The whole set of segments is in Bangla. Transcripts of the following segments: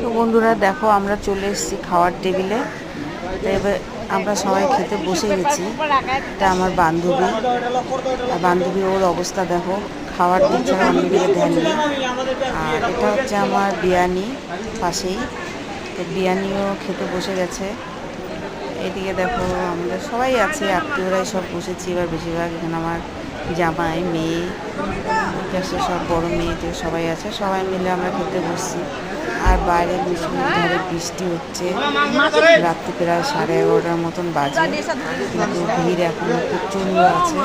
তো বন্ধুরা দেখো আমরা চলে এসেছি খাওয়ার টেবিলে। তো এবার আমরা সবাই খেতে বসে গেছি। এটা আমার বান্ধবী ওর অবস্থা দেখো, খাওয়ার দিক ছাড়া অন্যদিকে ধ্যান নেই। আর এটা হচ্ছে আমার বিরিয়ানি পাশেই, তো বিরিয়ানিও খেতে বসে গেছে। এদিকে দেখো আমরা সবাই আছি, আত্মীয়রাই সব বসেছি। এবার বেশিরভাগ এখানে আমার জামাই, মেয়ে, পাশে সব বড় মেয়ে সবাই আছে, সবাই মিলে আমরা খেতে বসছি। আর বাইরে ধারে বৃষ্টি হচ্ছে, রাত্রি প্রায় 11:30 মতন বাজে, কিন্তু ভিড় এখনো প্রচণ্ড আছে।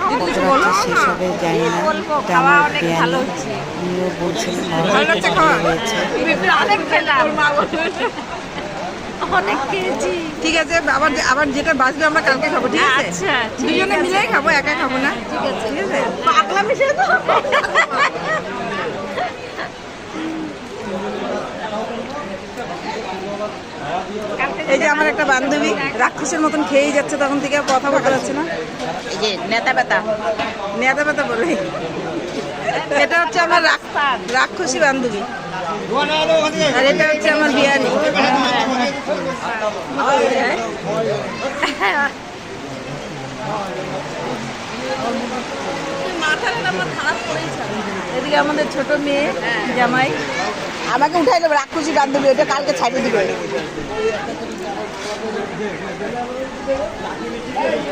কত রাত্রে শেষ হবে জানি না। এটা আমার বিরিয়ানি, উনিও বলছিলেন ভালো হয়েছে। ঠিক আছে, আবার যেটা বাঁচবে আমরা কালকে খাবো, ঠিক আছে? দুজনে মিলেই খাবো, একা খাবো না, ঠিক আছে? পাগলা মিশে তো। এই যে আমার একটা বান্ধবী রাক্ষসের মতন খেয়েই যাচ্ছে, তখন থেকে কথা বলতে যাচ্ছে না। এই যে নেতা ব্যথা বলে, এটা হচ্ছে আমার রাক্ষসী বান্ধবী, আর এটা হচ্ছে আমার বিরিয়ানি। এদিকে আমাদের ছোট মেয়ে জামাই আমাকে উঠাই দেবে, রাক্ষসী বান্ধবী, ওটা কালকে ছাড়িয়ে দিবে।